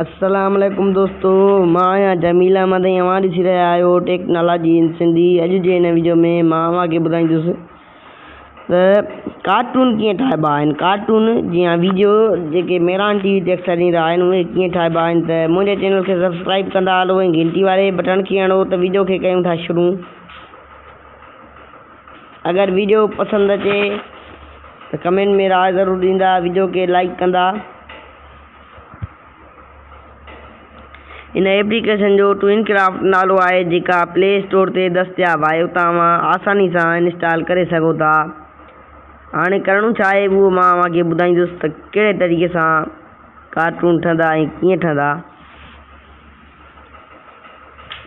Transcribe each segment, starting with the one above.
अस्सलामुअलैकुम दोस्तों, मां आहियां जमीला मदई। अवां ॾिसी रहिया आहियो टेक्नोलॉजी इन सिंधी। अॼु जे हिन वीडियो में मां अव्हांखे ॿुधाईंदुसि त कार्टून कीअं ठाहिबा आहिनि। कार्टून जीअं वीडियो जेके मेरान टीवी ते अक्सर ईंदा आहिनि उहे कीअं ठाहिबा आहिनि। त मुंहिंजे चैनल खे सब्सक्राइब कंदा हलो ऐं घंटी वारे बटन खे हणो त वीडियो खे कयूं था शुरू। अगरि वीडियो पसंदि अचे त कमेंट में राय ज़रूरु ॾींदा, वीडियो खे लाइक कंदा। इन एप्लीकेशन जो ट्विनक्राफ्ट नालो आहे, जेका प्ले स्टोर ते दस्तियाबु आहे। उतां तव्हां आसानी सां इंस्टॉल करे सघो था। हाणे करणो छा आहे उहो मां तव्हांखे ॿुधाईंदुसि त कहिड़े तरीक़े सां कार्टून ठहंदा ऐं कीअं ठहंदा।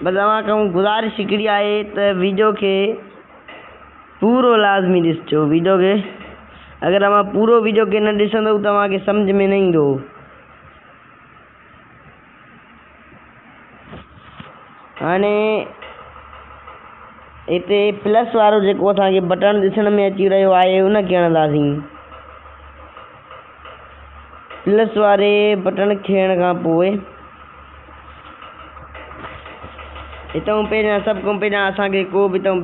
बसि तव्हां गुज़ारिश हिकिड़ी आहे त वीडियो खे पूरो लाज़मी ॾिसिजो। वीडियो खे अगरि तव्हां पूरो वीडियो खे न ॾिसंदव तव्हांखे सम्झ में न ईंदो। हाणे हिते प्लस वारो जेको असांखे बटण ॾिसण में अची रहियो आहे उनखे हणंदासीं। प्लस वारे बटण खे हणण खां पोइ हितां पहिरियां सभु खां पहिरियां असांखे को बि हितां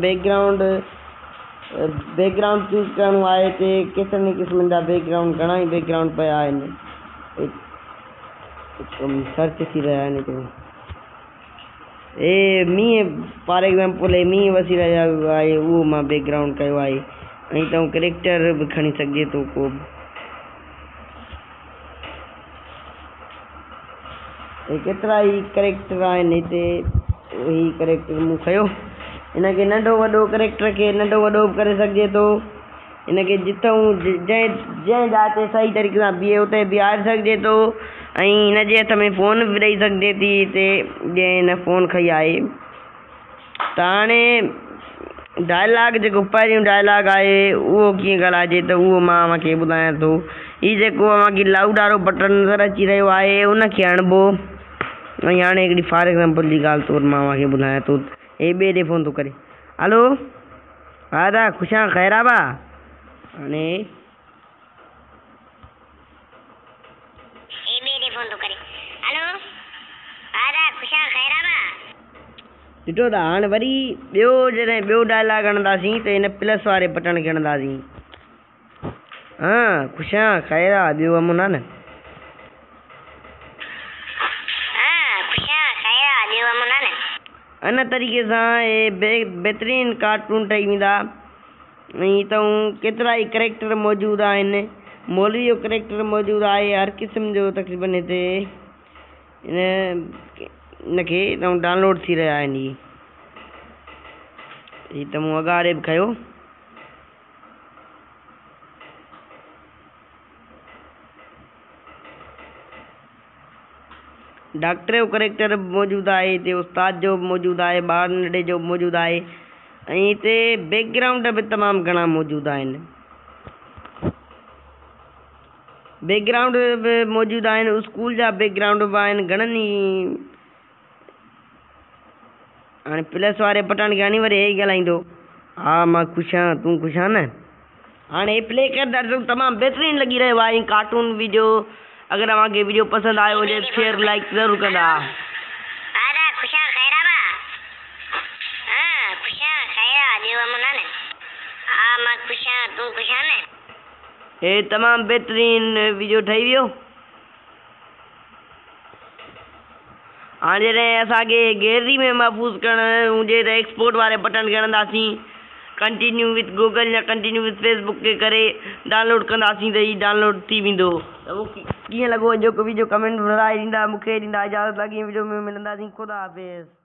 बैकग्राउंड चूज़ करिणो आहे। हिते केतिरनि क़िस्मनि जा बैकग्राउंड, घणा ई बैकग्राउंड पिया आहिनि। सर्च थी रहिया आहिनि हिते मींहं, फॉर एग्जाम्पल मींहं वसी रहियो आहे, उहो मां बैकग्राउंड कयो आहे। ऐं तव्हां करेक्टर बि खणी सघिजे थो को बि। केतिरा ई करेक्टर आहिनि हिते, उहे करेक्टर मूं खयो। हिनखे नंढो वॾो करेक्टर खे नंढो वॾो बि करे सघिजे थो। हिनखे जिथां जंहिं जाइ ते सही तरीक़े सां बीहे उते बीहारे सघिजे थो। ऐं हिनजे हथ में फ़ोन बि ॾेई सघिजे थी हिते जंहिं हिन फ़ोन खई आहे। त हाणे डायलॉग जेको पहिरियों डायलॉग आहे उहो कीअं ॻाल्हाइजे त उहो मां तव्हांखे ॿुधायां थो। हीउ जेको तव्हांखे लाउड वारो बटण नज़र अची रहियो आहे उनखे हणिबो। ऐं हाणे हिकिड़ी फॉर एग्जाम्पल जी ॻाल्हि तौरु मां तव्हांखे ॿुधायां थो। हे ॿिए ॾे फ़ोन थो करे। हलो, हा दा ख़ुशि आहियां, ख़ैरु आहे बा? हाणे ॾिठो था। हाणे वरी ॿियो डायलॉग हणंदासीं त हिन प्लस वारे बटण खे हणंदासीं। हा ख़ुशि आहियां, ख़ैरु आहे, ॿियो अमुन आहे न? इन तरीक़े सां हे बहितरीनु कार्टून ठही वेंदा। ऐं हितां केतिरा ई करेक्टर मौजूदु आहिनि। मौलवी जो करेक्टर मौजूदु आहे, हर क़िस्म जो तक़रीबन हिते इनखे डाउनलोड थी रहिया आहिनि। हीअ त मूं अगाड़े बि खयो। डॉक्टर जो करेक्टर बि मौजूदु आहे हिते, उस्ताद जो बि मौजूदु आहे, ॿार नंढे जो बि मौजूदु आहे। ऐं हिते बैकग्राउंड बि तमामु घणा मौजूदु आहिनि। बैकग्राउंड बि मौजूदु आहिनि, स्कूल जा बैकग्राउंड बि आहिनि घणनि ई। हाणे प्लस वारे बटन खे हणी वरी हे ई ॻाल्हाईंदो, हा मां ख़ुशि आहियां, तूं ख़ुशि आहे न? हाणे प्ले कंदा तमामु बहितरीनु लॻी रहियो आहे कार्टून वीडियो। अगरि तव्हांखे वीडियो पसंदि आयो हुजे शेयर लाइक ज़रूरु कंदा। हे तमामु बहितरीनु वीडियो ठही वियो। हाणे जॾहिं असांखे गैलरी में महफ़ूज़ करणु हुजे त एक्सपोर्ट वारे बटन खे हणंदासीं। कंटिन्यू विथ गूगल या कंटिन्यू विथ फेसबुक के करे डाउनलोड कंदासीं त हीउ डाउनलोड थी वेंदो। त उहो कीअं लॻो जेको वीडियो कमेंट में राय ॾींदा, मूंखे ॾींदा इजाज़त। अॻिए वीडियो में मिलंदासीं। ख़ुदा हाफ़िज़।